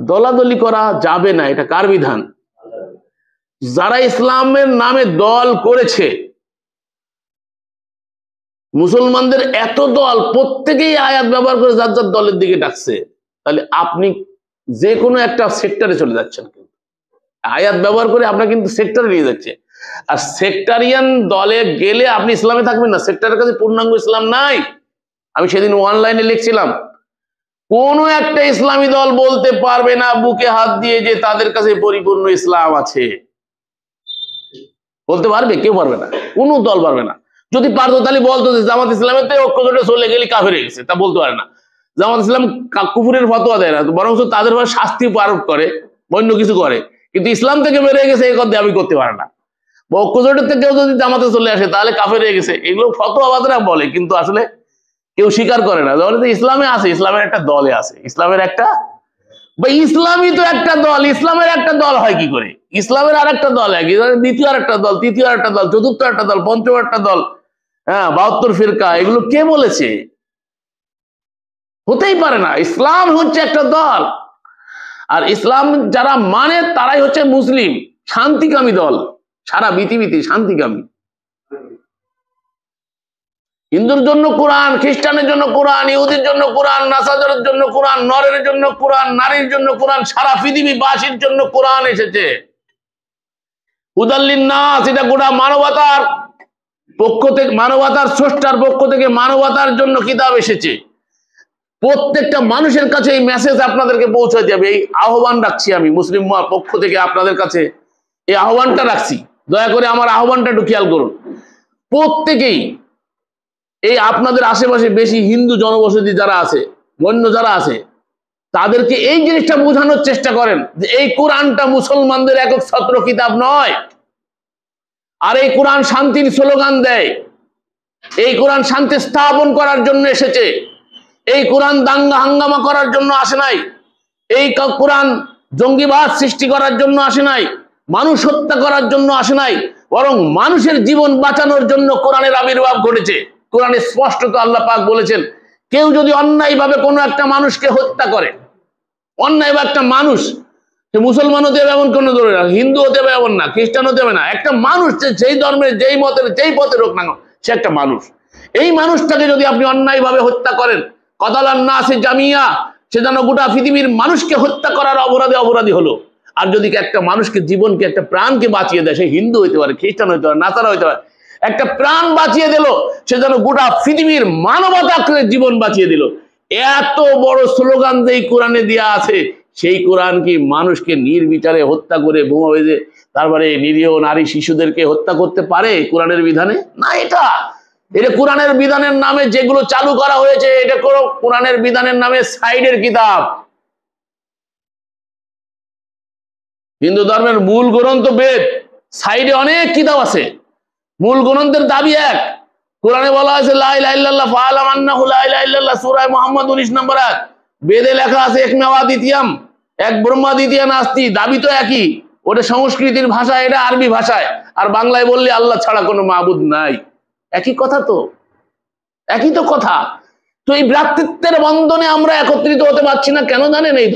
দলাদলি করা যাবে না, এটা কার বিধান? যারা ইসলামের নামে দল করেছে, মুসলমানদের এত দল, প্রত্যেকেই আয়াত ব্যবহার করে যার যার দলের দিকে ডাকছে, তাহলে আপনি যে কোনো একটা সেক্টরে চলে যাচ্ছেন। আয়াত ব্যবহার করে আপনার কিন্তু সেক্টরে নিয়ে যাচ্ছে। আর সেক্টারিয়ান দলে গেলে আপনি ইসলামে থাকবেন না, সেক্টরের কাছে পূর্ণাঙ্গ ইসলাম নাই। আমি সেদিন অনলাইনে লিখছিলাম, কোন একটা ইসলামী দল বলতে পারবে না বুকে হাত দিয়ে যে তাদের কাছে পরিপূর্ণ ইসলাম আছে। বলতে পারবে? কেউ পারবে না, কোন দল পারবে না। যদি পারতো তাহলে বলতো যে জামাত ইসলামের ঐক্য জোটে চলে গেলে কাফের হয়ে গেছে, তা বলতে পারে না। জামাত ইসলাম কুফুরের ফতোয়া দেয় না, বরং তাদের ভাবে শাস্তি আরোপ করে, অন্য কিছু করে, কিন্তু ইসলাম থেকে বেরিয়ে গেছে এই কথা দাবি করতে পারে না। ঐক্য জোটের থেকে কেউ যদি জামাতে চলে আসে তাহলে কাফের হয়ে গেছে, এগুলো ফতোয়াবাদরা বলে, কিন্তু আসলে কেউ স্বীকার করে না। তাহলে ইসলামে আছে, ইসলামের একটা দলে আছে, ইসলামের একটা, বা ইসলামই তো একটা দল, ইসলামের একটা দল হয় কি করে? ইসলামের আর একটা দল, দ্বিতীয় আর একটা দল, তৃতীয় আর একটা দল, চতুর্থ একটা দল, পঞ্চম একটা দল, হ্যাঁ 72 ফিরকা, এগুলো কে বলেছে? হতেই পারে না। ইসলাম হচ্ছে একটা দল, আর ইসলাম যারা মানে তারাই হচ্ছে মুসলিম, শান্তিকামী দল, সারা পৃথিবীতে শান্তিকামী। হিন্দুর জন্য কোরআন, খ্রিস্টানের জন্য কোরআন, ইহুদির জন্য কোরআন, নাসারার জন্য কোরআন, নরের জন্য কোরআন, নারীর জন্য কোরআন, সারা পৃথিবীবাসীর জন্য কোরআন এসেছে। হুদাল লিন্নাস, এটা গোটা মানবতার পক্ষ থেকে, মানবতার স্রষ্টার পক্ষ থেকে মানবতার জন্য কিতাব এসেছে। প্রত্যেকটা মানুষের কাছে এই মেসেজ আপনাদেরকে পৌঁছাতে হবে। এই আহ্বান রাখছি আমি মুসলিম পক্ষ থেকে আপনাদের কাছে, এই আহ্বানটা রাখছি। দয়া করে আমার আহ্বানটা একটু খেয়াল করুন। প্রত্যেকেই এই আপনাদের আশেপাশে বেশি হিন্দু জনবসতি যারা আছে, গণ্য যারা আছে, তাদেরকে এই জিনিসটা বোঝানোর চেষ্টা করেন যে এই কোরআনটা মুসলমানদের একক ছত্র কিতাব নয়। আর এই কোরআন শান্তির স্লোগান দেয়, এই কোরআন শান্তি স্থাপন করার জন্য এসেছে। এই কোরআন দাঙ্গা হাঙ্গামা করার জন্য আসে নাই, এই কোরআন জঙ্গিবাদ সৃষ্টি করার জন্য আসে নাই, মানুষ হত্যা করার জন্য আসে নাই, বরং মানুষের জীবন বাঁচানোর জন্য কোরআনের আবির্ভাব ঘটেছে। কোরআনে স্পষ্টত আল্লাহ পাক বলেছেন, কেউ যদি অন্যায়ভাবে কোনো একটা মানুষকে হত্যা করে, অন্যায় বা একটা মানুষ, সে মুসলমান হতে হবে এমন কোনো ধরে না, হিন্দু হতে হবে এমন না, খ্রিস্টান হতে হবে না, একটা মানুষ যেই ধর্মের, যেই মতের, যেই পথে হোক না, সে একটা মানুষ। এই মানুষটাকে যদি আপনি অন্যায়ভাবে হত্যা করেন, কতালান নাসে জামিয়া, সে যেন গোটা পৃথিবীর মানুষকে হত্যা করার অপরাধী হলো। আর যদি একটা মানুষকে, জীবনকে, একটা প্রাণকে বাঁচিয়ে দেয়, সে হিন্দু হইতে পারে, খ্রিস্টান হইতে পারে, নাসারা হইতে পারে, একটা প্রাণ বাঁচিয়ে দিল, সে যেন গোটা পৃথিবীর মানবতাকে জীবন বাঁচিয়ে দিল। এত বড় স্লোগান যে কোরআনে দেয়া আছে, সেই কোরআন কি মানুষকে নির্বিচারে হত্যা করে, বোমা বেঁধে তারপরে নিরীহ নারী শিশুদেরকে হত্যা করতে পারে কোরআনের বিধানে? না। এটা কোরআনের বিধানের নামে যেগুলো চালু করা হয়েছে, এটা কোরআনের বিধানের নামে সাইডের কিতাব। হিন্দু ধর্মের মূল গ্রন্থ বেদ, সাইডে অনেক কিতাব আছে। মূল গ্রন্থের দাবি এক। কোরআনে বলা আছে লা ইলাহা ইল্লাল্লাহ ফাআলাম আন্নাহু লা ইলাহা ইল্লাল্লাহ, সূরা মুহাম্মদ 19 নম্বর আয়াত। বেদে লেখা আছে একমেওয়া দ্বিতীয়াম, এক ব্রহ্মা দ্বিতীয় নাস্তি, দাবি তো একই। ওটা সংস্কৃতির ভাষা, এটা আরবি ভাষায়, আর বাংলায় বললে আল্লাহ ছাড়া কোনো মাবুদ নাই। একই কথা তো, একই তো কথা। তো এই ভ্রাতৃত্বের বন্ধনে আমরা একত্রিত হতে পারছি না কেন জানেন? এই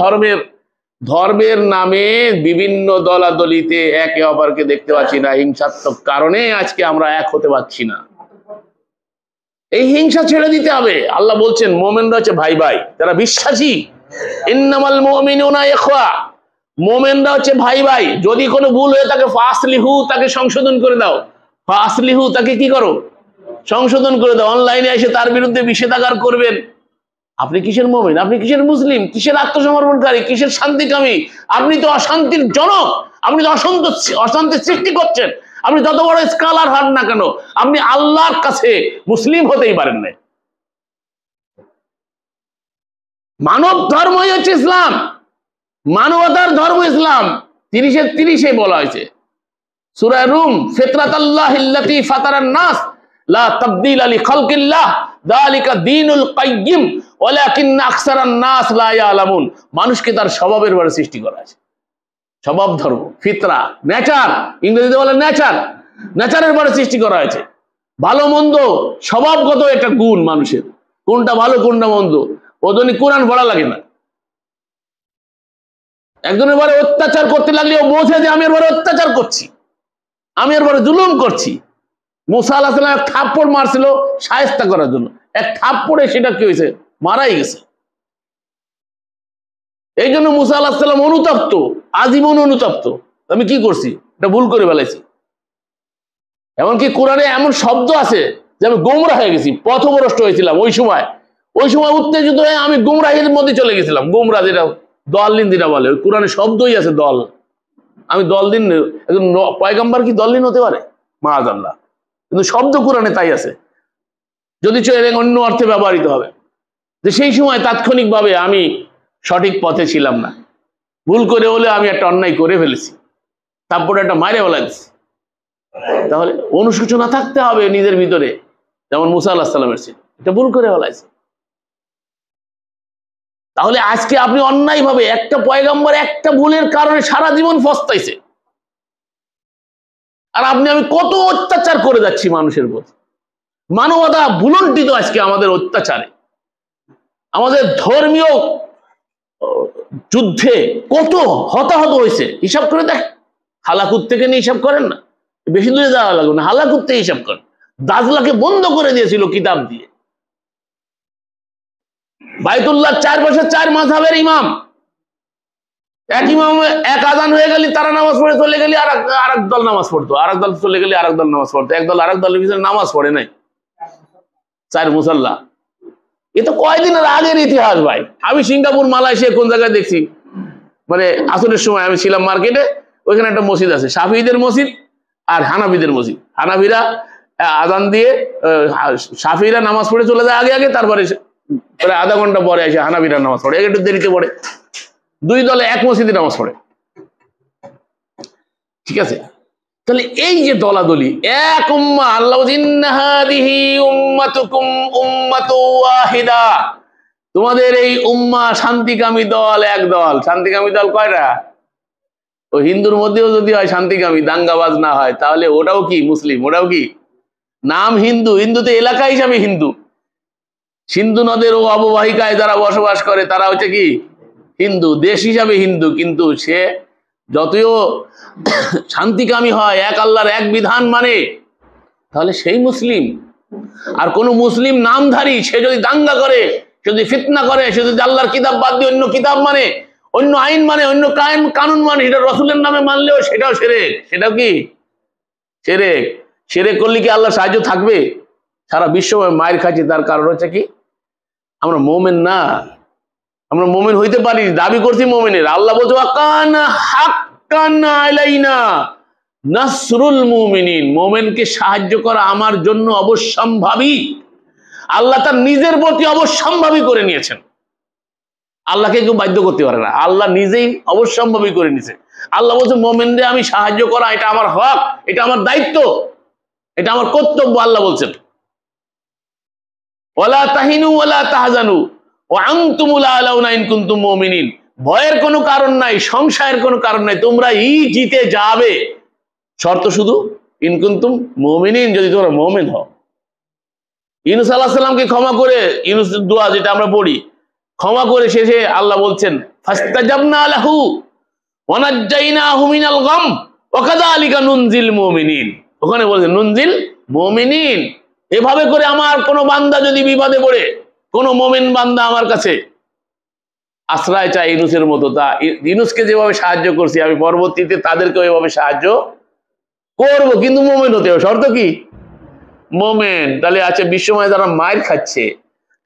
ধর্মের নামে বিভিন্ন দলাদলিতে একে অপরকে দেখতে পাচ্ছি না, হিংসাত্মক কারণে আজকে আমরা এক হতে পারছি না। এই হিংসা ছেড়ে দিতে হবে। আল্লাহ বলছেন মুমিনরা হচ্ছে ভাই ভাই, যারা বিশ্বাসী, ইন্নামাল মুমিনুনা ইখওয়া, মুমিনরা হচ্ছে ভাই ভাই। যদি কোনো ভুল হয়ে থাকে ফাসলিহু, তাকে সংশোধন করে দাও। ফাসলিহু, তাকে কি করো? সংশোধন করে দাও। অনলাইনে এসে তার বিরুদ্ধে নিষেধাজ্ঞা করবেন, আপনি কিসের মুমিন? আপনি কিসের মুসলিম? কিসের আত্মসমর্পণকারী? কিসের শান্তিকামী? আপনি তো অশান্তির জনক, আপনি তো অশান্তির সৃষ্টি করছেন। আপনি যত বড় স্কলার হন না কেন, আপনি আল্লাহর কাছে মুসলিম হতেই পারেন না। মানব ধর্মই হচ্ছে ইসলাম, মানবতার ধর্ম ইসলাম। 30-30 বলা হয়েছে সূরা রুম, ফিতরাতাল্লাহিল্লাতী ফাতারান নাস লা তাবদীলা লিখালকিল্লাহ যালিকা দীনুল কাইয়্যিম ওয়ালাকিন্না আকসারান নাস লা ইয়ালামুন। মানুষকে তার স্বভাবের উপরে সৃষ্টি করা আছে। স্বভাব ধর্ম, ফিতরা, নেচার, ইংরেজিতে বলে নেচার, নেচারের উপরে সৃষ্টি করা হয়েছে। ভালো মন্দ স্বভাবগত একটা গুণ মানুষের, কোনটা ভালো কোনটা মন্দ, ও জন্য কোরআন পড়া লাগে না। একজনের বারে অত্যাচার করতে লাগলে ও বোঝে যে আমি এর বারে অত্যাচার করছি, আমি এর বারে জুলুম করছি। মুসা আলাইহিস সালাম এক থাপ্পড় মারছিল শায়েস্তা করার জন্য, এক থাপ্পড়ে সেটা কি হয়েছে, মারাই গেছে। এই জন্য মুসা আলাইহিস সালাম অনুতপ্ত, আজীবন অনুতপ্ত, আমি কি করছি, এটা ভুল করে ফেলাইছি। এমনকি কোরআনে এমন শব্দ আছে যে আমি গোমরা হয়ে গেছি, পথভ্রষ্ট হয়েছিলাম। ওই সময় উত্তেজিত হয়ে আমি গোমরাহির মধ্যে চলে গেছিলাম। গোমরা যেটা দললিন যেটা বলে, ওই কোরআনে শব্দই আছে দল। আমি দলদিন, একজন পয়গম্বর কি দললিন হতে পারে? মাআযাল্লাহ। কিন্তু শব্দ কোরআনে তাই আছে, যদি অন্য অর্থে ব্যবহৃত হবে। যে সেই সময় তাৎক্ষণিকভাবে আমি সঠিক পথে ছিলাম না, ভুল করে হলে আমি একটা অন্যায় করে ফেলেছি, তারপরে একটা মাইরে ফেলাইছি। তাহলে অনুশোচনা থাকতে হবে নিজের ভিতরে, যেমন মুসা আলাইহিস সালামের ছিল, এটা ভুল করে ফেলাইছে। তাহলে আজকে আপনি অন্যায়ভাবে, একটা পয়গম্বর একটা ভুলের কারণে সারা জীবন পস্তাইছে, আর আমি কত অত্যাচার করে যাচ্ছি মানুষের প্রতি। মানবতা ভুলন্টিত আজকে আমাদের অত্যাচারে, আমাদের ধর্মীয় যুদ্ধে কত হতাহত হয়েছে হিসাব করে দেখ। হালাকুত থেকে নিয়ে হিসাব করেন না, বেশি দূরে যাওয়া লাগবে না, হালাকুত থেকে হিসাব করেন। দাজলাকে বন্ধ করে দিয়েছিল কিতাব দিয়ে। বাইতুল্লাহ চারপাশে 4 মাযহাবের ইমাম, এক ইমাম এক আযান হয়ে গেলে তারা নামাজ পড়ে চলে গেলে আরেক দল নামাজ পড়তো, আরেক দল চলে গেলে আরেক দল নামাজ পড়তো, এক দল আরেক দলের ভিতরে নামাজ পড়ে নাই। 4 মুসাল্লা, এ তো কয়দিনের আগের ইতিহাস ভাই। আমি সিঙ্গাপুর, মালয়েশিয়া কোন জায়গায় দেখছি, মানে আসরের সময় আমি ছিলাম মার্কেটে, ওইখানে একটা মসজিদ আছে, শাফিঈদের মসজিদ আর হানাফিদের মসজিদ। হানাফিরা আযান দিয়ে, শাফিঈরা নামাজ পড়ে চলে যায় আগে আগে, তারপরে প্রায় আধা ঘন্টা পরে এসে হানাফিরা নামাজ পড়ে, একটু দেরিতে পড়ে। 2 দলে এক মসজিদে নামাজ পড়ে, ঠিক আছে? তাহলে এই যে দলাদলি, এক উম্মাহ, আল্লাহ ইন্না হাযিহি উম্মাতুকুম উম্মাতুন ওয়াহিদা, তোমাদের এই উম্মাহ শান্তিকামী দল, এক দল। শান্তিকামী দল কয়টা? ও হিন্দুর মধ্যেও যদি হয় শান্তিকামী, দাঙ্গাবাজ না হয়, তাহলে ওটাও কি মুসলিম? ওটাও কি নাম হিন্দু? হিন্দুতে এলাকা হিসাবে হিন্দু, সিন্ধু নদের ও অববাহিকায় যারা বসবাস করে তারা হচ্ছে কি হিন্দু, দেশ হিসাবে হিন্দু। কিন্তু সে যতও শান্তিকামী হয়, এক আল্লাহর এক বিধান মানে, তাহলে সেই মুসলিম। আর কোন মুসলিম নামধারী সে যদি দাঙ্গা করে, সে যদি ফিতনা করে, সে যদি আল্লাহর কিতাব বাদ দিয়ে অন্য কিতাব মানে, অন্য আইন মানে, অন্য কানুন মানে, সেটা রসুলের নামে মানলেও সেটাও শিরক। সেটাও কি শিরক? শিরক করলে কি আল্লাহর সাহায্য থাকবে? সারা বিশ্ব মায়ের খাচ্ছি, তার কারণ হচ্ছে কি আমরা মুমিন না। আমরা মুমিন হইতে পারি, দাবি করছি মুমিনের। আল্লাহ বলছে ওয়াকানা হাক্কান আলাইনা নাসরুল মুমিনিন, মুমিনকে সাহায্য করা আমার জন্য অবশ্যম্ভাবী। আল্লাহ তার নিজের প্রতি অবশ্যম্ভাবী করে নিয়েছেন। আল্লাহকে কেউ বাধ্য করতে পারে না, আল্লাহ নিজেই অবশ্যম্ভাবী করে নিয়েছে। আল্লাহ বলছে মুমিনদের আমি সাহায্য করা, এটা আমার হক, এটা আমার দায়িত্ব, এটা আমার কর্তব্য। আল্লাহ বলছেন ওয়ালা তাহিনু ওয়ালা তাহজানু ওয়া আনতুমুল আলাউনা ইন কুনতুম মুমিনিন, ভয়ের কোনো কারণ নাই, সংশয়ের কোনো কারণ নাই, তোমরা জিতে যাবে। শর্ত শুধু ইন কুনতুম মুমিনিন, যদি তোমরা মুমিন হও। ইউনূস আলাইহিস সালামকে ক্ষমা করে, ইউনূসের দোয়া যেটা আমরা পড়ি, ক্ষমা করে শেষে আল্লাহ বলছেন ফাস্তাজাবনা লাহু ওয়া নাজ্জাইনাহু মিনাল গাম ওয়া কাযালিকা নুনজিল মুমিনিন। ওখানে বলছেন নুনজিল মুমিনিন। এভাবে করে আমার কোনো বান্দা যদি বিপদে পড়ে, কোনো মুমিন বান্দা আমার কাছে আশ্রয় চায় ইউনূসের মতো, তা ইউনূসকে যেভাবে সাহায্য করছি আমি পরবর্তীতে তাদেরকেও এভাবে সাহায্য করব, কিন্তু মুমিন হতে হবে। শর্ত কি? মুমিন। তাহলে আছে বিশ্বময় যারা মায়ের খাচ্ছে,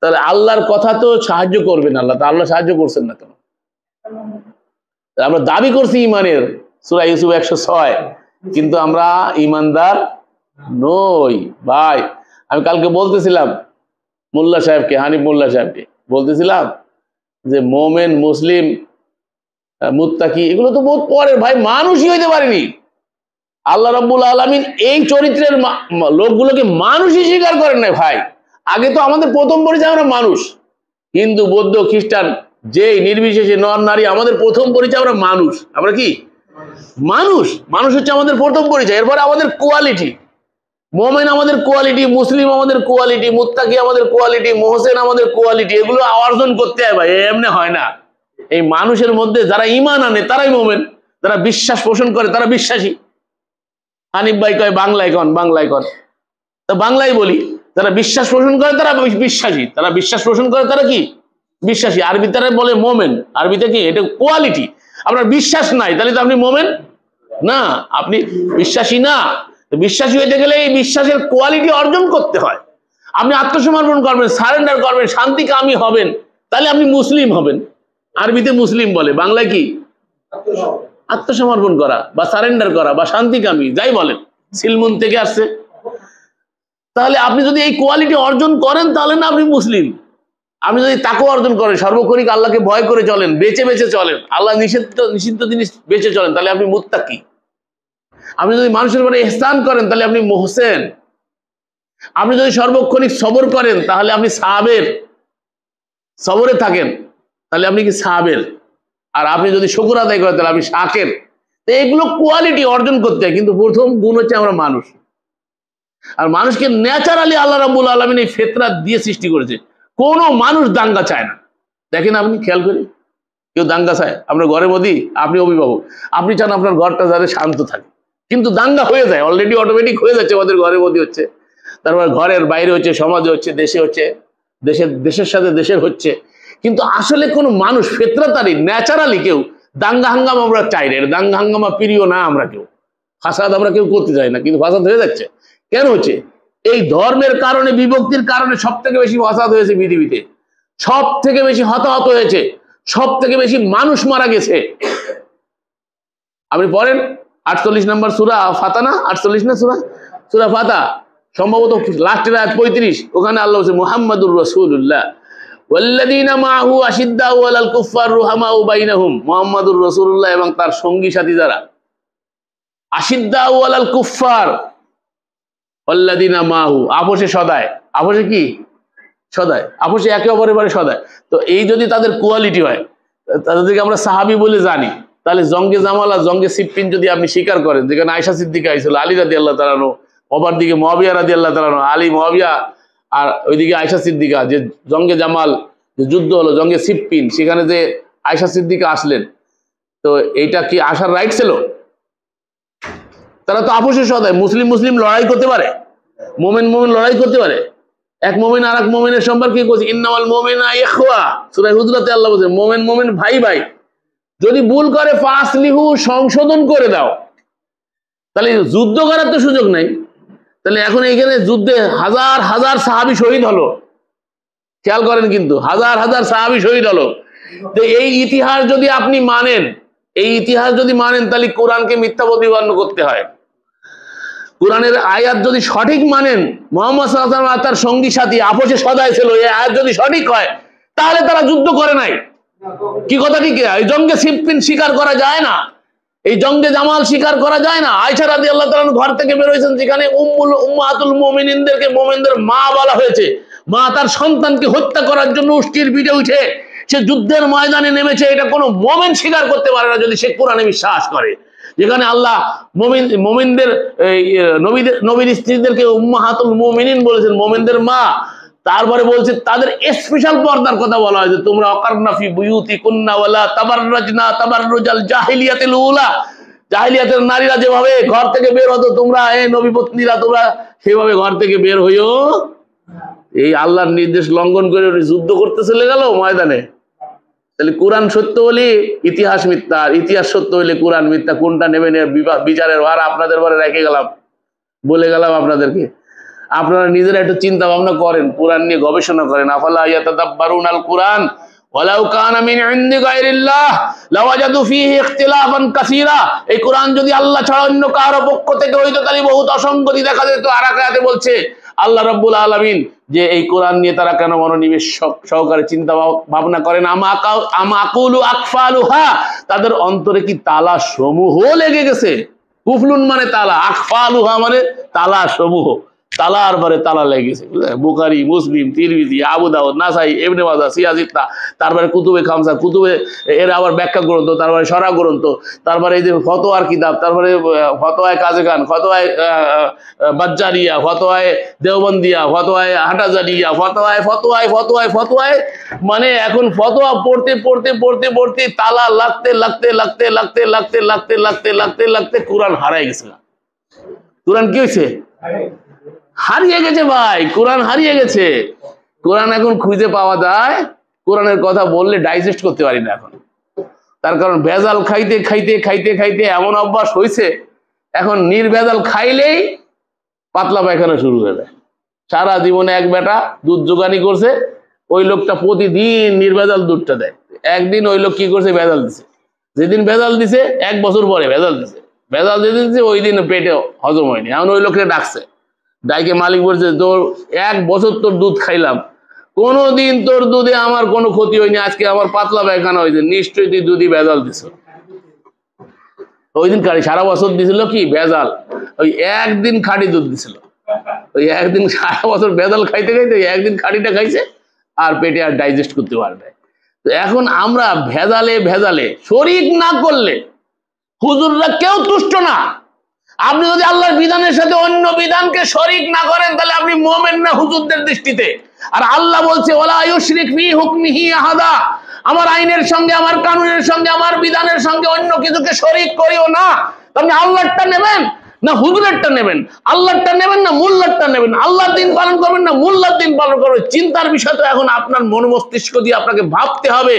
তাহলে আল্লাহর কথা তো সাহায্য করবেন আল্লাহ, তা আল্লাহ সাহায্য করছেন না কেন? আমরা দাবি করছি ইমানের, সূরা ইউসুফ 106, কিন্তু আমরা ইমানদার নই ভাই। আমি কালকে বলতেছিলাম মোল্লা সাহেবকে, হানিফ মোল্লা সাহেবকে বলতেছিলাম যে মোমেন, মুসলিম, মুত্তাকি এগুলো তো বহুত পরের ভাই, মানুষই হইতে পারেনি। আল্লাহ রাব্বুল আলামিন এই চরিত্রের লোকগুলোকে মানুষই স্বীকার করেন না ভাই। আগে তো আমাদের প্রথম পরিচয় আমরা মানুষ, হিন্দু, বৌদ্ধ, খ্রিস্টান, যেই নির্বিশেষে নর নারী, আমাদের প্রথম পরিচয় আমরা মানুষ। আমরা কি মানুষ? মানুষ হচ্ছে আমাদের প্রথম পরিচয়। এরপরে আমাদের কোয়ালিটি, মোমেন আমাদের কোয়ালিটি, মুসলিম আমাদের কোয়ালিটি, মুত্তাকি আমাদের কোয়ালিটি, মুহসিন আমাদের কোয়ালিটি। এগুলো অর্জন করতে হয় ভাই, এমনি হয় না। এই মানুষের মধ্যে যারা ঈমান আনে তারাই মোমেন, যারা বিশ্বাস পোষণ করে তারা বিশ্বাসী। হানিফ ভাই কয় বাংলায় কন, বাংলায় কন, তো বাংলায় বলি। যারা বিশ্বাস পোষণ করে তারা বিশ্বাসী, তারা বিশ্বাস পোষণ করে তারা কি বিশ্বাসী। আরবি তারা বলে মোমেন, আরবিতে কি এটা কোয়ালিটি। আপনার বিশ্বাস নাই তাহলে তো আপনি মোমেন না, আপনি বিশ্বাসী না। বিশ্বাসী হইতে গেলে এই বিশ্বাসের কোয়ালিটি অর্জন করতে হয়। আপনি আত্মসমর্পণ করবেন, সারেন্ডার করবেন, শান্তিকামী হবেন, তাহলে আপনি মুসলিম হবেন। আরবিতে মুসলিম বলে, বাংলায় কি আত্মসমর্পণ করা বা সারেন্ডার করা বা শান্তিকামী, যাই বলেন, সিলমুন থেকে আসছে। তাহলে আপনি যদি এই কোয়ালিটি অর্জন করেন তাহলে না আপনি মুসলিম। আপনি যদি তাকওয়া অর্জন করেন, সর্বক্ষণিক আল্লাহকে ভয় করে চলেন, বেঁচে বেঁচে চলেন, আল্লাহ নিষিদ্ধ জিনিস বেঁচে চলেন, তাহলে আপনি মুত্তাকি। আপনি যদি মানুষের উপরে ইহসান করেন তাহলে আপনি মুহসেন। আপনি যদি সর্বক্ষণিক সবর করেন তাহলে আপনি সাবের, সবরে থাকেন তাহলে আপনি কি সাবের। আর আপনি যদি শুকর আদায় করেন তাহলে আপনি শাকের। তো এগুলো কোয়ালিটি অর্জন করতে হয়। কিন্তু প্রথম গুণ হচ্ছে আমরা মানুষ। আর মানুষকে ন্যাচারালি আল্লাহ রাব্বুল আলামিন এই ফিতরাত দিয়ে সৃষ্টি করেছে। কোনো মানুষ দাঙ্গা চায় না। দেখেন আপনি খেয়াল করে, কেউ দাঙ্গা চায়? আপনার ঘরের মধ্যেই আপনি অভিভাবক, আপনি চান আপনার ঘরটা যাতে শান্ত থাকে, কিন্তু দাঙ্গা হয়ে যায়, অলরেডি অটোমেটিক হয়ে যাচ্ছে, আমাদের ঘরের মধ্যে হচ্ছে, তারপর ঘরের বাইরে হচ্ছে, সমাজে হচ্ছে, দেশে হচ্ছে, দেশের সাথে দেশের হচ্ছে। কিন্তু আসলে কোনো মানুষ ফিতরাতারি ন্যাচারালি কেউ দাঙ্গা হাঙ্গামা আমরা চাই না। দাঙ্গা হাঙ্গামা প্রিয় না আমরা কেউ, ফাসাদ আমরা কেউ করতে চাই না, কিন্তু ফাসাদ হয়ে যাচ্ছে। কেন হচ্ছে? এই ধর্মের কারণে, বিভক্তির কারণে সব থেকে বেশি ফাসাদ হয়েছে পৃথিবীতে, সব থেকে বেশি হতাহত হয়েছে, সব থেকে বেশি মানুষ মারা গেছে। আপনি পড়েন 48 নম্বর সূরা ফাতা, না 48 না সূরা ফাতা, সম্ভবত লাস্টের আয়াত 35, ওখানে আল্লাহ বলছে মুহাম্মাদুর রাসূলুল্লাহ ওয়াল্লাযীনা মাআহু আশিদ্দাউ আলাল কুফফার রুহামাউ বাইনাহুম। মুহাম্মাদুর রাসূলুল্লাহ এবং তার সঙ্গী সাথী যারা, আশিদ্দাউ আলাল কুফফার ওয়াল্লাযীনা মাআহু, আপোষে সদায়, আপোষে কি সদায়, আপোষে একে অপরের বারে সদায়। তো এই যদি তাদের কোয়ালিটি হয়, তাদেরকে আমরা সাহাবী বলে জানি, তাহলে জঙ্গে জামাল আর জঙ্গে সিফফিন যদি আপনি স্বীকার করেন, যেখানে আয়েশা সিদ্দিকা আইছিল, আলী রাদিয়াল্লাহু তাআলা আনহু, অপর দিকে মুআবিয়া রাদিয়াল্লাহু তাআলা আনহু, আলী মুআবিয়া, আর ওইদিকে আয়েশা সিদ্দিকা, যে জঙ্গে জামাল যে যুদ্ধ হলো, জঙ্গে সিফফিন, সেখানে যে আয়েশা সিদ্দিকা আসলেন, তো এইটা কি আসার রাইট ছিল? তারা তো আপোষে সদায়। মুসলিম লড়াই করতে পারে, মোমেন লড়াই করতে পারে। এক মোমেন আর এক মোমেনের সম্পর্কে কি করছে? ইন্নামাল মুমিনুনা ইখওয়া, সূরা হুজরাতে আল্লাহ বলছে মোমেন ভাই। যদি ভুল করে ফাসলিহু, সংশোধন করে দাও। তাহলে যুদ্ধ করার তো সুযোগ নাই। তাহলে এখন এইখানে যুদ্ধে হাজার হাজার সাহাবী শহীদ হলো, খেয়াল করেন, কিন্তু হাজার হাজার সাহাবী শহীদ হলো। তো এই ইতিহাস যদি আপনি মানেন, তাহলে কোরআনকে মিথ্যা প্রতিপন্ন করতে হয়। কোরআনের আয়াত যদি সঠিক মানেন, মুহাম্মদ সাল্লাল্লাহু আলাইহি ওয়াসাল্লাম তার সঙ্গী সাথী আপোষে সদায় ছিল, এই আয়াত যদি সঠিক হয়, তাহলে তারা যুদ্ধ করে নাই। কি কথা ঠিক? এই জঙ্গে সিফফিন স্বীকার করা যায় না, এই জঙ্গে জামাল স্বীকার করা যায় না। আয়েশা রাদিয়াল্লাহু তাআলা ঘর থেকে বের হয়েছেন, যেখানে উম্মাহাতুল মুমিনিনদেরকে মুমিনদের মা বলা হয়েছে। মা তার সন্তানকে হত্যা করার জন্য উষ্টির পিঠে উঠে সে যুদ্ধের ময়দানে নেমেছে, এটা কোনো মুমিন স্বীকার করতে পারে না যদি সে কোরআনে বিশ্বাস করে। যেখানে আল্লাহ মুমিনদের নবীর স্ত্রীদেরকে উম্মাহাতুল মুমিনিন বলেছেন, মুমিনদের মা। তারপরে বলছে তাদের স্পেশাল পর্দার কথা বলা হয়েছে, তোমরা অকারনা ফি বুয়ুতিকুন্না ওয়ালা তাবাররাজনা তাবাররুজাল জাহিলিয়াতিল উলা, জাহিলিয়াতের নারীরা যেভাবে ঘর থেকে বের হতো, তোমরা এই নবী পত্নীরা তোমরা সেভাবে ঘর থেকে বের হইও। এই আল্লাহর নির্দেশ লঙ্ঘন করে যুদ্ধ করতে চলে গেল ময়দানে। তাহলে কোরআন সত্য হলে ইতিহাস মিথ্যা, আর ইতিহাস সত্য হলে কোরআন মিথ্যা। কোনটা নেবেন বিচারের ভার আপনাদের পরে রেখে গেলাম, বলে গেলাম আপনাদেরকে। আপনারা নিজেরা একটু চিন্তা ভাবনা করেন, কোরআন নিয়ে গবেষণা করেন। আফালা ইয়াতাদাব্বারুনাল কুরআন ওয়ালাউ কানা মিন ইনদি গায়রিল্লাহ লাওয়াজাদু ফীহি ইখতিলাফান কাসীরা। এই কোরআন যদি আল্লাহ ছাড়া অন্য কারো পক্ষ থেকে হইতো তাহলে বহুত অসঙ্গতি দেখা যেত। আর এক আয়াতে বলছে আল্লাহ রাব্বুল আলামিন যে এই কোরআন নিয়ে তারা কেন মনোনিবেশ সহকারে চিন্তা ভাবনা করেন। আমাকুলু আকফালুহা, তাদের অন্তরে কি তালা সমূহ লেগে গেছে। কুফলুন মানে তালা, আকফালুহা মানে তালা সমূহ। তালার পরে তালা লেগেছে, বুখারী, মুসলিম, তিরমিজি, আবু দাউদ, নাসাই, ইবনে মাজাহ, সিয়াজিত্তা, তারপরে কুতুবে খামসা, কুতুবে এর আবার ব্যাখ্যা গ্রন্থ, তারপরে শরা গ্রন্থ, তারপরে এই যে ফতোয়ার কিতাব, তারপরে ফতোয়ায়ে কাজী খান, ফতোয়ায়ে বাজ্জারিয়া, ফতোয়ায়ে দেওবন্দিয়া, ফতোয়ায়ে হাটাজারিয়া, ফতোয়ায়ে মানে এখন ফতোয়া পড়তে পড়তে পড়তে পড়তে তালা লাগতে লাগতে লাগতে লাগতে লাগতে লাগতে লাগতে লাগতে লাগতে কোরআন হারাই গেছে। কোরআন কি হয়েছে? হারিয়ে গেছে ভাই, কোরআন হারিয়ে গেছে। কোরআন এখন খুঁজে পাওয়া যায়, কোরআনের কথা বললে ডাইজেস্ট করতে পারি না এখন। তার কারণ ভেজাল খাইতে খাইতে খাইতে খাইতে এমন অভ্যাস হয়েছে, এখন নির্ভেজাল খাইলেই পাতলা পায়খানা শুরু হয়ে যায়। সারা জীবনে এক বেটা দুধ জোগানি করছে, ওই লোকটা প্রতিদিন নির্ভেজাল দুধটা দেয়। একদিন ওই লোক কি করছে, ভেজাল দিছে। যেদিন ভেজাল দিছে 1 বছর পরে ভেজাল দিছে, ভেজাল যেদিন দিছে ওই দিন পেটে হজম হয়নি। এখন ওই লোককে ডাকছে, ডাইকে মালিক বলছে, তোর 1 বছর তোর দুধ খাইলাম, কোনোদিন তোর দুধে আমার কোনো ক্ষতি হয়নি, আজকে আমার পাতলা পায়খানা হয়েছে, নিশ্চয়ই তুই দুধই ভেজাল দিছ। ওই দিন খাড়ি, সারা বছর দিছিল কি ভেজাল, ওই একদিন খাঁটি দুধ দিছিল। ওই একদিন, সারা বছর ভেজাল খাইতে খাইতে একদিন খাঁটিটা খাইছে, আর পেটে আর ডাইজেস্ট করতে পারবে। তো এখন আমরা ভেজালে ভেজালে শরীক না করলে হুজুররা কেউ তুষ্ট না। আপনি যদি আল্লাহর বিধানের সাথে অন্য বিধানকে শরীক না করেন, তাহলে আপনি মুমিন না হুজুরদের দৃষ্টিতে। আর আল্লাহ বলছে, ওয়ালা ইউশরিক ফি হুকমিহি আহাদা, আমার আইনের সঙ্গে, আমার কানুনের সঙ্গে, আমার বিধানের সঙ্গে অন্য কিছুকে শরীক করিও না। আপনি আল্লাহরটা নেবেন না হুজুরেরটা নেবেন, আল্লাহরটা নেবেন না মোল্লারটা নেবেন, আল্লাহর দিন পালন করবেন না মোল্লার দিন পালন করবেন, চিন্তার বিষয় তো এখন আপনার মন মস্তিষ্ক দিয়ে আপনাকে ভাবতে হবে,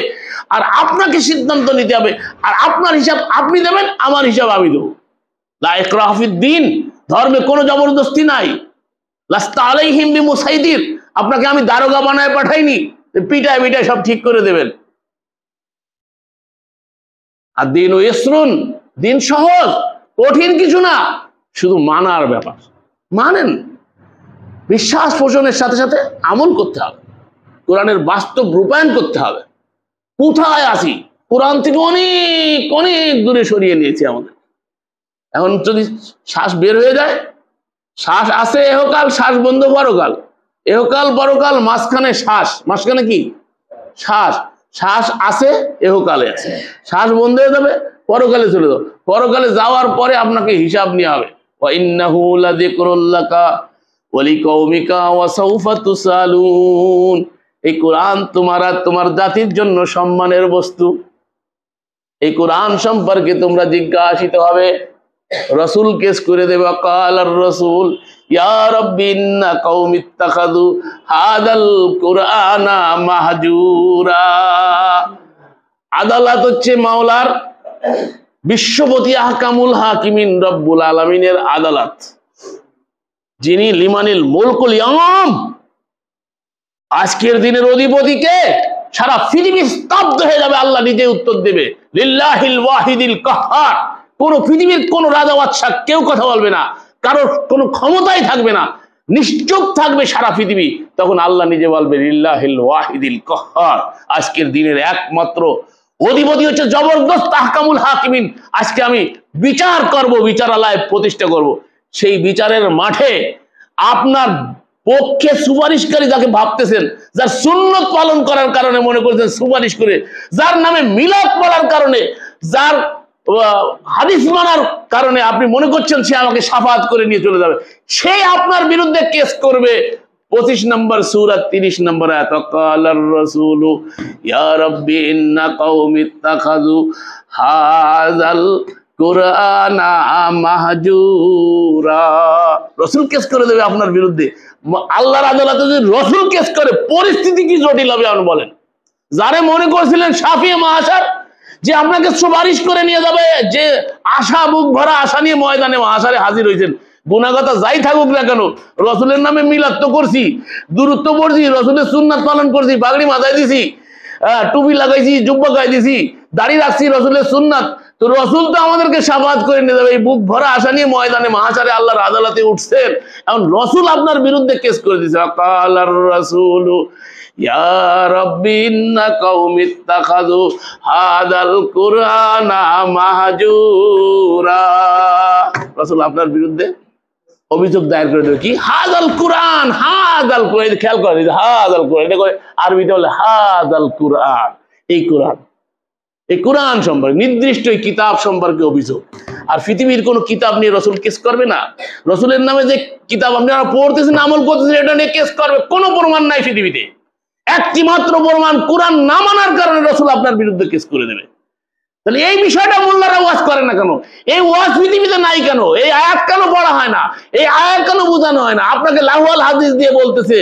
আর আপনাকে সিদ্ধান্ত নিতে হবে। আর আপনার হিসাব আপনি দেবেন, আমার হিসাব আমি দেবো। লা ইকরাহা ফিদ-দীন, ধর্মে কোনো জবরদস্তি নাই। লাস্তা আলাইহিম বিমুসাইদির, আপনাকে আমি দারোগা বানায় পাঠাইনি পিটায় পিটায় সব ঠিক করে দেবেন। আর দিন ও ইসরুন, দিন সহজ, কঠিন কিছু না, শুধু মানার ব্যাপার। মানেন, বিশ্বাস পোষণের সাথে সাথে আমল করতে হবে, কোরআনের বাস্তব রূপায়ণ করতে হবে। কোথায় আসি, কোরআন থেকে অনেক অনেক দূরে সরিয়ে নিয়েছি আমাদের। এখন যদি শ্বাস বের হয়ে যায়, শ্বাস আসে এহকাল, শ্বাস বন্ধ পরকাল, এহকাল পরকাল, মাঝখানে শ্বাস, মাঝখানে কি শ্বাস, শ্বাস আসে এহকালে আছে, শ্বাস বন্ধ হয়ে যাবে পরকালে চলে যাবে। পরকালে যাওয়ার পরে আপনাকে হিসাব নেওয়া হবে। ওয়া ইন্নাহু লাযিকরুল লাকা ওয়া লিকাওমিকা ওয়া সাওফা তুসালুন, এই কোরআন তোমার আর তোমার জাতির জন্য সম্মানের বস্তু। এই কোরআন সম্পর্কে তোমরা জিজ্ঞাসিত হবে। রাসূল কেস করে দেবে, কালার রাসূল ইয়া রাব্বি ইন্না কওমি ইত্তাখাযু হাদাল কুরআনা মাহজুরা। আদালত হচ্ছে মাওলার, বিশ্বপতি আহকামুল হাকিমিন রব্বুল আলামিনের আদালত, যিনি লিমানিল মুলকুল ইয়াম, আজকের দিনের অধিপতিকে সারা পৃথিবী স্তব্ধ হয়ে যাবে, আল্লাহ নিজে উত্তর দেবে, লিল্লাহিল ওয়াহিদিল কাহ্হার। কোন পৃথিবীর কোন রাজা বাদশা কেউ কথা বলবে না, কারোর কোনো ক্ষমতাই থাকবে না, নিশ্চুপ থাকবে সারা পৃথিবী। তখন আল্লাহ নিজে বলবে, লিল্লাহিল ওয়াহিদিল কাহ্হার, আজকের দিনের একমাত্র অধিপতি হচ্ছে জবরদস্ত আহকামুল হাকিমিন। আজকে আমি বিচার করব, বিচারালয় প্রতিষ্ঠা করব। সেই বিচারের মাঠে আপনার পক্ষে সুপারিশকারী যাকে ভাবতেছেন, যার সুন্নত পালন করার কারণে মনে করছেন সুপারিশ করে, যার নামে মিলাদ পড়ার কারণে, যার হাদিস মানার কারণে আপনি মনে করছেন সে আমাকে শাফাআত করে নিয়ে চলে যাবে, সেই আপনার বিরুদ্ধে কেস করবে। 25 নম্বর সূরা 30 নম্বর আয়াত, কালার রাসূলু ইয়া রাব্বি ইন্না কওমি ইত্তাখাযু হাযাল কুরআনা মাহজুরা। রাসূল কেস করে দেবে আপনার বিরুদ্ধে। আল্লাহর আদালতে যদি রাসূল কেস করে, পরিস্থিতি কি জটিল হবে আপনি বলেন। যারে মনে করছিলেন শাফিঈ মাহশার, যে আপনাকে সুপারিশ করে নিয়ে যাবে, যে আশা, বুক ভরা আশা নিয়ে ময়দানে মাহশারে হাজির হয়েছেন, গুনাহগাতা যাই থাকুক না কেন, রাসূলের নামে মিলাদ তো করছি, দূরত্ব পড়ছি, রাসূলের সুন্নাত পালন করছি, পাগড়ি মাথায় দিছি, টুপি লাগাইছি, জুব্বা গায়ে দিছি, দাড়ি রাখছি, রাসূলের সুন্নাত, তো রাসূল তো আমাদেরকে শাফাআত করে নিয়ে যাবে। এই বুক ভরা আশা নিয়ে ময়দানে মাহশারে আল্লাহর আদালতে উঠছেন, এখন রাসূল আপনার বিরুদ্ধে কেস করে দিয়েছে। কালার রাসূলু ইয়া রাব্বি ইন্না কওমি ইত্তাখাযু হাদাল কুরআনা মাহজুরা। রাসূল আপনার বিরুদ্ধে অভিযোগ দায়ের করে দেবে কি হাজাল কোরআন, হাজাল কোরআন, খেয়াল করে হাজাল কোরআন, এটা করে আরবিতে বলে হাজাল কোরআন, এই কোরআন, এই কোরআন সম্পর্কে নির্দিষ্ট এই কিতাব সম্পর্কে অভিযোগ। আর পৃথিবীর কোন কিতাব নিয়ে রসুল কেস করবে না। রসুলের নামে যে কিতাব আপনারা পড়তেছেন আমল করতেছেন এটা নিয়ে কেস করবে, কোনো প্রমাণ নাই পৃথিবীতে। একটি মাত্র প্রমাণ, কোরআন না মানার কারণে রসুল আপনার বিরুদ্ধে কেস করে দেবে। তাহলে এই বিষয়টা মোল্লারা ওয়াজ করে না কেন? এই ওয়াজ পৃথিবীতে নাই কেন? এই আয়াত কেন পড়া হয় না? এই আয়াত কেন বোঝানো হয় না? আপনাকে লাহুয়াল হাদিস দিয়ে বলতেছে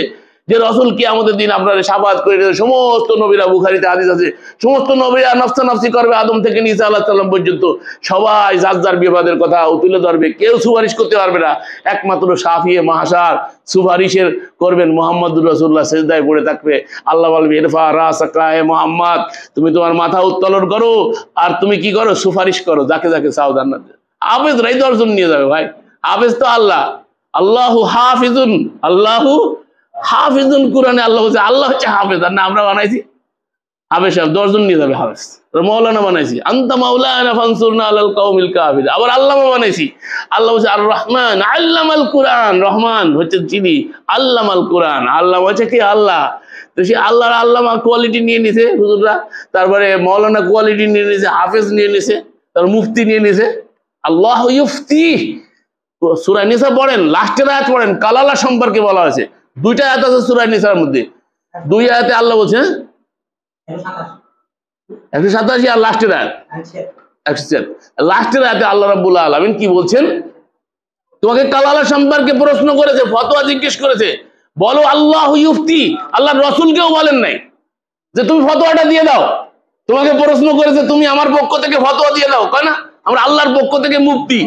যে রসুল কিয়ামতের দিন আপনার শাফাআত করে দেবে। সমস্ত নবীরা, বুখারীতে হাদিস আছে, সমস্ত নবীরা নফসা নফসি করবে, আদম থেকে ঈসা আলাইহিস সালাম পর্যন্ত সবাই যার যার বিবাদের কথা তুলে ধরবে, কেউ সুপারিশ করতে পারবে না। একমাত্র শাফিয়ে মাহশার সুপারিশের করবেন মুহাম্মদুর রাসূলুল্লাহ, সিজদায় পড়ে থাকবে। আল্লাহ বলবে ইরফা রাসাকা হে মুহাম্মদ, তুমি তোমার মাথা উত্তোলন করো আর তুমি কি করো? সুপারিশ করো, যাকে যাকে চাও জান্নাত। হাফেজ রাই দর্শন নিয়ে যাবে ভাই, হাফেজ তো আল্লাহ, আল্লাহু হাফিজুন, আল্লাহু হাফিজুন। কোরআনে আল্লাহ বলছে, আল্লাহ হচ্ছে হাফেজ, আর না আমরা বানাইছি হাফেজ সাহেব, দর্শন নিয়ে যাবে হাফেজ। মৌলানা বানাইছি আনতা মাওলানা ফানসুরনা আলাল কওমিল কাফির, আবার আল্লামা বানাইছি। আল্লাহ বলছে আর রহমান আল্লামাল কোরআন, রহমান হচ্ছে যিনি আল্লামাল কোরআন, আল্লাহ হচ্ছে কি আল্লাহ। তো সে আল্লাহর আল্লামা কোয়ালিটি নিয়ে নিছে হুজুররা, তারপরে মৌলানা কোয়ালিটি নিয়ে নিছে, হাফেজ নিয়ে নিছে, তারপর মুফতি নিয়ে নিছে। আল্লাহ ইউফতি, সূরা নিসা পড়েন, লাস্টের আয়াত পড়েন, কালালা সম্পর্কে বলা হয়েছে। দুইটা আয়াত আছে সূরা নিসার মধ্যে, দুই আয়াতে আল্লাহ বলছে 187 আর লাস্টের আয়াত 104, লাস্টের আয়াতে আল্লাহ রাব্বুল আলামিন কি বলছেন? তোমাকে কালালা সম্পর্কে প্রশ্ন করেছে, ফতোয়া জিজ্ঞেস করেছে, বলো আল্লাহ ইউফতি। আল্লাহ রসুলকেও বলেন নাই যে তুমি ফতোয়াটা দিয়ে দাও, তোমাকে প্রশ্ন করেছে তুমি আমার পক্ষ থেকে ফতোয়া দিয়ে দাও, কয় না? আমরা আল্লাহর পক্ষ থেকে মুফতি,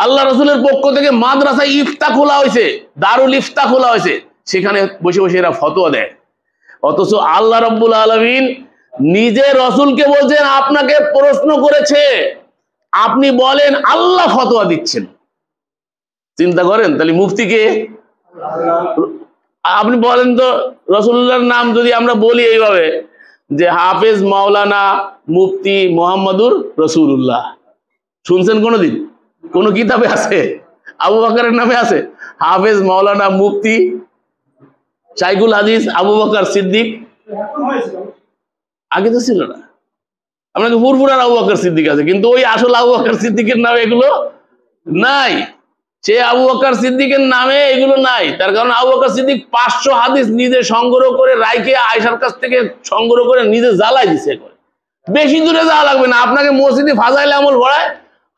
আল্লাহ রসুলের পক্ষ থেকে মাদ্রাসা ইফতা খোলা হয়েছে, দারুল ইফতা খোলা হয়েছে, সেখানে বসে বসে এরা ফতোয়া দেয়। অথচ আল্লাহ রাব্বুল আলামিন নিজে রসুলকে বলছেন আপনাকে প্রশ্ন করেছে, আপনি বলেন, আল্লাহ ফতোয়া দিচ্ছেন। চিন্তা করেন, তাহলে মুফতি কে? আপনি বলেন তো, রসুল্লাহর নাম যদি আমরা বলি এইভাবে যে হাফেজ মাওলানা মুফতি মুহাম্মদুর রাসূলুল্লাহ, শুনছেন কোনোদিন? কোন কিতাবে আছে? আবু বকরের নামে আছে হাফেজ মাওলানা মুফতি শাইখুল হাদিস আবু বকর সিদ্দিক? আগে তো ছিল না, আপনাকে ফুরফুরার আবু বকর সিদ্দিক আছে, কিন্তু ওই আসল আবু বকর সিদ্দিকের নামে এগুলো নাই। সে আবু বকর সিদ্দিকের নামে এগুলো নাই, তার কারণ আবু বকর সিদ্দিক 500 হাদিস নিজে সংগ্রহ করে রাইখে আয়েশার কাছ থেকে সংগ্রহ করে নিজে জ্বালাই দিছে। বেশি দূরে যাওয়া লাগবে না, আপনাকে মসজিদে ফাজাইলে আমল পড়ায়,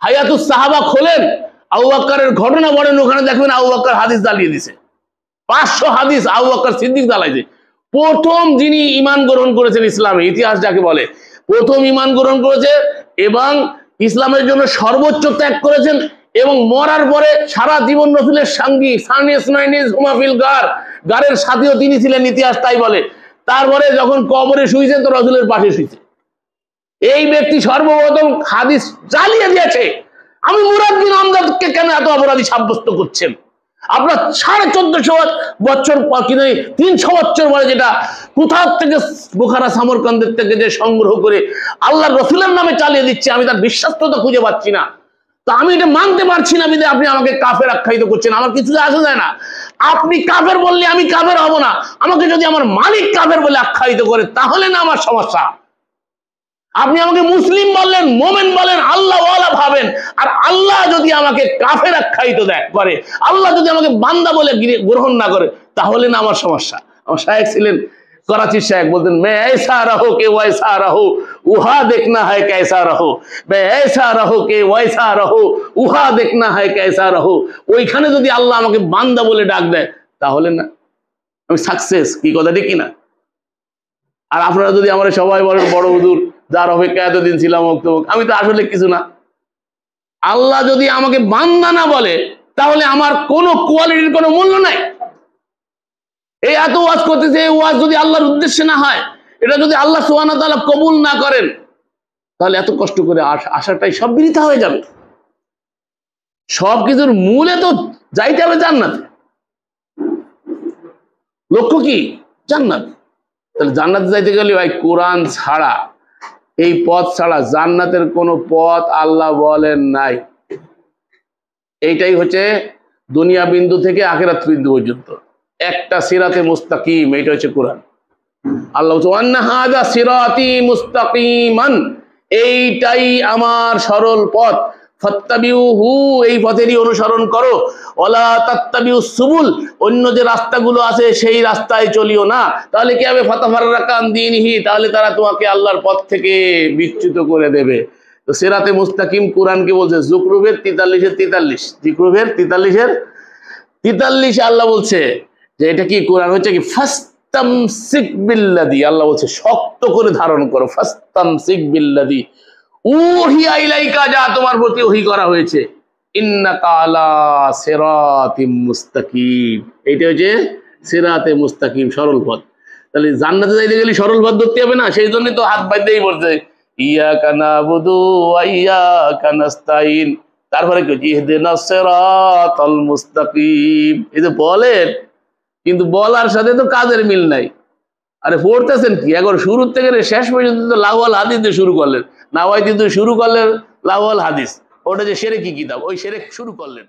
হায়াতুস সাহাবা খোলেন, আবু বকরের ঘটনা পড়েন, ওখানে দেখবেন আবু বকর হাদিস জ্বালিয়ে দিছে। 500 হাদিস আবু বকর সিদ্দিক জ্বালাইছে। প্রথম যিনি ঈমান গ্রহণ করেছেন ইসলামে, ইতিহাস যাকে বলে, প্রথম ঈমান গ্রহণ করেছে এবং ইসলামের জন্য সর্বোচ্চ ত্যাগ করেছেন, এবং মরার পরে সারা জীবন রসুলের সঙ্গী, গারের সাথীও তিনি ছিলেন, ইতিহাস তাই বলে। তারপরে যখন কবরে শুয়েছেন তো রসুলের পাশে শুয়েছে। এই ব্যক্তি সর্বপ্রথম হাদিস জ্বালিয়ে দিয়েছে। আমি মুরাদ বিন আমদাদকে কেন এত অপরাধী সাব্যস্ত করছেন? আপনার 1450 বছর, 300 বছর পরে যেটা কোথাও থেকে বুখারা সামরকান্দের থেকে যে সংগ্রহ করে আল্লাহ রসুলের নামে চালিয়ে দিচ্ছে, আমি তার বিশ্বাসটা খুঁজে পাচ্ছি না। তা আমি এটা মানতে পারছি না বিধে আপনি আমাকে কাফের আখ্যায়িত করছেন। আমার কিছু আসা যায় না, আপনি কাফের বললে আমি কাফের হব না। আমাকে যদি আমার মালিক কাফের বলে আখ্যায়িত করে তাহলে না আমার সমস্যা। আপনি আমাকে মুসলিম বললেন, মোমেন বলেন, আল্লাহ ওয়ালা ভাবেন, আর আল্লাহ যদি আমাকে কাফের আখ্যায়িত করে, আল্লাহ যদি আমাকে বান্দা বলে গ্রহণ না করে, তাহলে না আমার সমস্যা। আমার শায়েখ ছিলেন कराची शेख, बोलते मैं ऐसा रहो कि वैसा रहो, उहा देखना है कैसा रहो, मैं ऐसा रहो कि वैसा रहो, उहा देखना है कैसा रहो। ওইখানে যদি আল্লাহ আমাকে বান্দা বলে ডাক দেয় তাহলে না আমি সাকসেস। কি কথা ঠিক কিনা? আর আপনারা যদি আমরা সবাই বলেন বড় হুজুর যার অপেক্ষা এতদিন ছিলাম, আমি তো আসলে কিছু না। আল্লাহ যদি আমাকে বান্দা না বলে তাহলে আমার কোনো কোয়ালিটির কোনো মূল্য নাই। এই এত ওয়াজ করতেছে, এই ওয়াজ যদি আল্লাহর উদ্দেশ্যে না হয়, এটা যদি আল্লাহ সুবহানাহু ওয়া তাআলা কবুল না করেন, তাহলে এত কষ্ট করে আসাটাই সব বৃথা হয়ে যাবে। সব কিছুর মূলে তো যাইতে হবে জান্নাতে। লক্ষ্য কি? জান্নাত। তাহলে জান্নাতে যাইতে গেলে ভাই কোরআন ছাড়া, এই পথ ছাড়া জান্নাতের কোনো পথ আল্লাহ বলেন নাই। এইটাই হচ্ছে দুনিয়া বিন্দু থেকে আখিরাত বিন্দু পর্যন্ত একটা সিরাতে মুস্তাকিম, এটা হচ্ছে কোরআন। আল্লাহ বলছে ওয়ান্না হাযা সিরাতি মুস্তাকিমান, এইটাই আমার সরল পথ, ফাত্তাবিউহু, এই পথেরই অনুসরণ করো, ওয়ালা তাত্তাবিউস সুবুল, অন্য যে রাস্তাগুলো আছে সেই রাস্তায় চলিও না, তাহলে কি হবে, ফাতাফাররাকা আন দীনিহি, তাহলে তারা তোমাকে আল্লাহর পথ থেকে বিচ্যুত করে দেবে। তো সিরাতে মুস্তাকিম কোরআনকে বলছে যুকরুফের 43-43, যুকরুফের 43 আল্লাহ বলছে যে এটা কি কোরআন হচ্ছে কি ফাস্তামসিক বিল্লাযী, আল্লাহ বলছে শক্ত করে ধারণ করো, ফাস্তামসিক বিল্লাযী উহিয়া ইলাইকা, যা তোমার প্রতি ওহী করা হয়েছে, ইন্নাকা আলা সিরাতিম মুস্তাকিম, এইটা হচ্ছে সিরাতে মুস্তাকিম, সরল পথ। তাহলে জান্নাতে যাইতে গেলে সরল পথ ধরতে হবে না, সেই জন্যই তো হাত বাঁধতেই বলছে ইয়াকা নাবুদু ওয়া ইয়াকা নাস্তাইন, তারপরে কি ইহদিনাস সিরাতাল মুস্তাকিম, এই যে বলেন কিন্তু বলার সাথে তো কাজের মিল নাই। আরে পড়তেছেন কি, একবার শুরু থেকে শেষ পর্যন্ত তো লাওয়াল হাদিস দিয়ে শুরু করলেন, নাওয়াইতে শুরু করলেন লাওয়াল হাদিস, ওটা যে শিরকি কিতাব, ওই শিরক শুরু করলেন।